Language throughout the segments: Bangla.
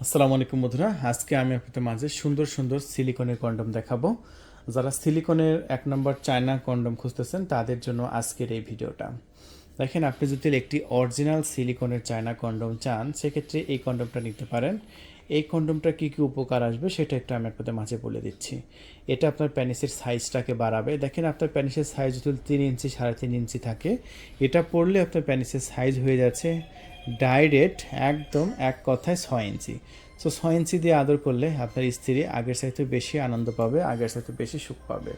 আসসালামু আলাইকুম বন্ধুরা, আজকে আমি আপনাদের মাঝে সুন্দর সুন্দর সিলিকনের কন্ডম দেখাবো। যারা সিলিকনের 1 নম্বর চায়না কন্ডম খুঁজতেছেন তাদের জন্য আজকের এই ভিডিওটা। দেখেন, আপনি যদি একটি অরিজিনাল সিলিকনের চায়না কন্ডম চান সেক্ষেত্রে এই কন্ডমটা নিতে পারেন। এই কন্ডমটা কী কী উপকার আসবে সেটা একটু আমি আপনাদের মাঝে বলে দিচ্ছি। এটা আপনার প্যানিসের সাইজটাকে বাড়াবে। দেখেন, আপনার প্যানিসের সাইজ যদি 3 ইঞ্চি 3.5 ইঞ্চি থাকে, এটা পড়লে আপনার প্যানিসের সাইজ হয়ে যাচ্ছে ডাইরেক্ট একদম এক কথায় 6 ইঞ্চি। সো 6 ইঞ্চি দিয়ে আদর করলে আপনার স্ত্রী আগের চাইতে বেশি আনন্দ পাবে, আগের চাইতে বেশি সুখ পাবে।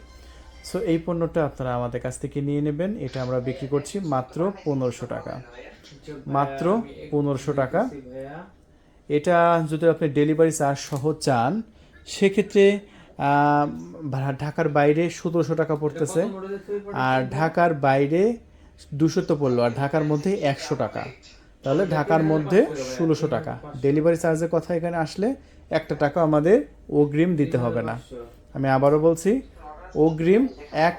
সো এই পণ্যটা আপনারা আমাদের কাছ থেকে নিয়ে নেবেন। এটা আমরা বিক্রি করছি মাত্র 1500 টাকা। মাত্র 1500 টাকা। এটা যদি আপনি ডেলিভারি চার্জ সহ চান সেক্ষেত্রে ঢাকার বাইরে 1700 টাকা পড়তেছে, আর ঢাকার বাইরে 200 তো পড়লো, আর ঢাকার মধ্যে 100 টাকা। তাহলে ঢাকার মধ্যে 1600 টাকা। ডেলিভারি চার্জের কথা এখানে আসলে 1 টাকা আমাদের অগ্রিম দিতে হবে না। আমি আবারও বলছি, অগ্রিম 1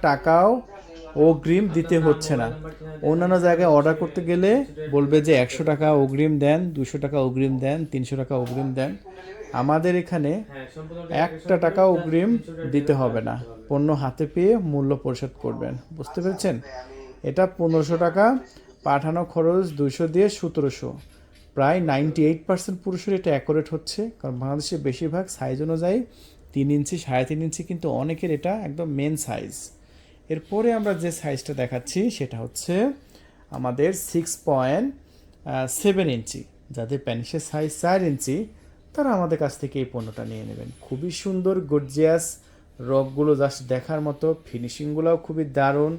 টাকাও অগ্রিম দিতে হচ্ছে না। অন্যান্য জায়গায় অর্ডার করতে গেলে বলবে যে 100 টাকা অগ্রিম দেন, 200 টাকা অগ্রিম দেন, 300 টাকা অগ্রিম দেন। আমাদের এখানে 1 টাকা অগ্রিম দিতে হবে না। পণ্য হাতে পেয়ে মূল্য পরিশোধ করবেন। বুঝতে পেরেছেন? এটা 1500 টাকা, পাঠানো খরচ 200 দিয়ে 1700। প্রায় 98% পুরুষের এটা অ্যাকোরেট হচ্ছে, কারণ বাংলাদেশে বেশিরভাগ সাইজ অনুযায়ী 3 ইঞ্চি 3.5 ইঞ্চি কিন্তু অনেকের এটা একদম মেন সাইজ। এরপরে আমরা যে সাইজটা দেখাচ্ছি সেটা হচ্ছে আমাদের 6.7 ইঞ্চি। যাদের প্যানিসের সাইজ 4 ইঞ্চি তারা আমাদের কাছ থেকে এই পণ্যটা নিয়ে নেবেন। খুবই সুন্দর গর্জিয়াস, রগগুলো জাস্ট দেখার মতো, ফিনিশিংগুলোও খুবই দারুণ।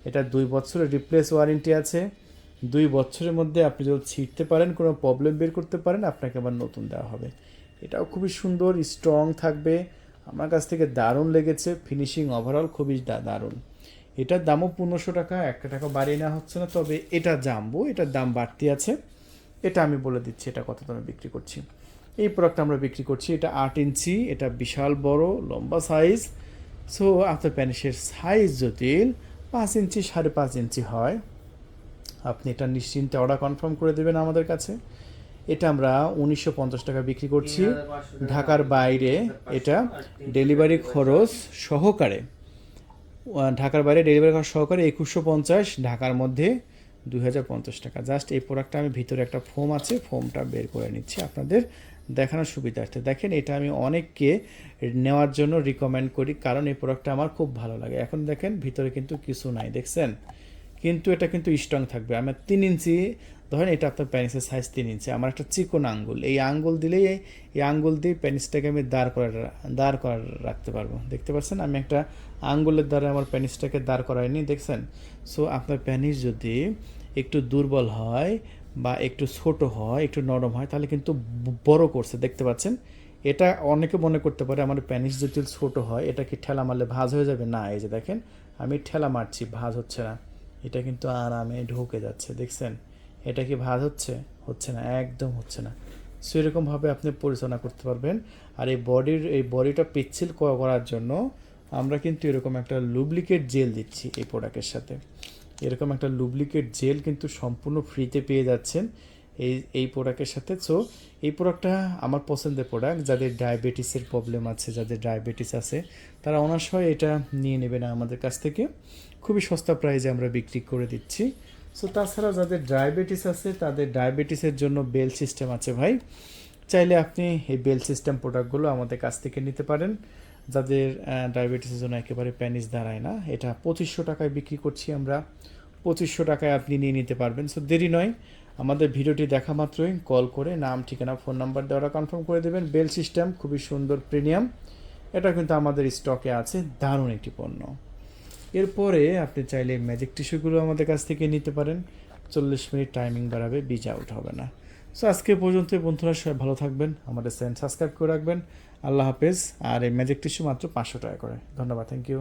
এটা 2 বছরের রিপ্লেস ওয়ারেন্টি আছে। 2 বছরের মধ্যে আপনি যদি ছিঁড়তে পারেন, কোনো প্রবলেম বের করতে পারেন, আপনাকে আবার নতুন দেওয়া হবে। এটাও খুবই সুন্দর, স্ট্রং থাকবে। আমার কাছ থেকে দারুণ লেগেছে, ফিনিশিং ওভারঅল খুবই দারুণ। এটার দামও 1500 টাকা, 1 টাকা বাড়িয়ে নেওয়া হচ্ছে না। তবে এটা জানবো, এটার দাম বাড়তি আছে, এটা আমি বলে দিচ্ছি এটা কত দামে বিক্রি করছি। এই প্রোডাক্ট আমরা বিক্রি করছি, এটা 8 ইঞ্চি, এটা বিশাল বড় লম্বা সাইজ। সো আপনার প্যানিসের সাইজ যদি 5 ইঞ্চি 5.5 ইঞ্চি হয়, আপনি এটা নিশ্চিন্তে অর্ডার কনফার্ম করে দেবেন আমাদের কাছে। এটা আমরা 1950 টাকা বিক্রি করছি ঢাকার বাইরে। এটা ডেলিভারি খরচ সহকারে, ঢাকার বাইরে ডেলিভারি খরচ সহকারে 2150, ঢাকার মধ্যে 2050 টাকা। জাস্ট এই প্রোডাক্টটা আমি ভিতরে একটা ফোম আছে, ফোমটা বের করে নিচ্ছি আপনাদের দেখানোর সুবিধার্থে। দেখেন, এটা আমি অনেককে নেওয়ার জন্য রিকমেন্ড করি, কারণ এই প্রোডাক্টটা আমার খুব ভালো লাগে। এখন দেখেন ভিতরে কিন্তু কিছু নাই, দেখছেন? কিন্তু এটা কিন্তু স্ট্রং থাকবে। আমার 3 ইঞ্চি, ধরেন এটা আপনার প্যানিসের সাইজ 3 ইঞ্চি, আমার একটা চিকন আঙ্গুল, এই আঙ্গুল দিলেই এই আঙ্গুল দিয়ে প্যানিসটাকে আমি দাঁড় করা রাখতে পারবো। দেখতে পাচ্ছেন, আমি একটা আঙ্গুলের দ্বারা আমার প্যানিসটাকে দাঁড় করাইনি, দেখছেন? সো আপনার প্যানিস যদি একটু দুর্বল হয় বা একটু ছোট হয়, একটু নরম হয়, তাহলে কিন্তু বড় করছে, দেখতে পাচ্ছেন? এটা অনেকে মনে করতে পারে আমার প্যানিস যদি ছোট হয় এটা কি ঠেলা মারলে ভাঁজ হয়ে যাবে। না, এই যে দেখেন, আমি ঠেলা মারছি, ভাঁজ হচ্ছে না। এটা কিন্তু আরামে ঢুকে যাচ্ছে, দেখছেন? এটা কি ভাঁজ হচ্ছে? হচ্ছে না, একদম হচ্ছে না। সো এরকমভাবে আপনি পরিচালনা করতে পারবেন। আর এই বডিটা পিচ্ছিল করার জন্য আমরা কিন্তু এরকম একটা লুব্রিকেট জেল দিচ্ছি এই প্রোডাক্টের সাথে। এরকম একটা লুব্রিকেট জেল কিন্তু সম্পূর্ণ ফ্রিতে পেয়ে যাচ্ছেন এই প্রোডাক্টের সাথে। সো এই প্রোডাক্টটা আমার পছন্দের প্রোডাক্ট। যাদের ডায়াবেটিসের প্রবলেম আছে, যাদের ডায়াবেটিস আছে, তারা অনায়াসে এটা নিয়ে নেবে না আমাদের কাছ থেকে। খুবই সস্তা প্রাইসে আমরা বিক্রি করে দিচ্ছি। সো তাছাড়া যাদের ডায়াবেটিস আছে তাদের ডায়াবেটিসের জন্য বেল সিস্টেম আছে ভাই। চাইলে আপনি এই বেল সিস্টেম প্রোডাক্টগুলো আমাদের কাছ থেকে নিতে পারেন। যাদের ডায়াবেটিসের জন্য একেবারে প্যানিস দাঁড়ায় না, এটা 2500 টাকায় বিক্রি করছি আমরা। 2500 টাকায় আপনি নিয়ে নিতে পারবেন। সো দেরি নয়, আমাদের ভিডিওটি দেখা মাত্রই কল করে নাম, ঠিকানা, ফোন নাম্বার দেওয়াটা কনফার্ম করে দেবেন। বেল সিস্টেম খুবই সুন্দর, প্রিমিয়াম। এটা কিন্তু আমাদের স্টকে আছে, দারুণ একটি পণ্য। এরপরে আপনি চাইলে ম্যাজিক টিস্যুগুলো আমাদের কাছ থেকে নিতে পারেন। 40 মিনিট টাইমিং বাড়াবে, বিচ আউট হবে না। সো আজকে পর্যন্ত বন্ধুরা, সবাই ভালো থাকবেন, আমাদের চ্যানেল সাবস্ক্রাইব করে রাখবেন। আল্লাহ হাফেজ। আর এই ম্যাজিক টিস্যু মাত্র 500 টাকা করে। ধন্যবাদ, থ্যাংক ইউ।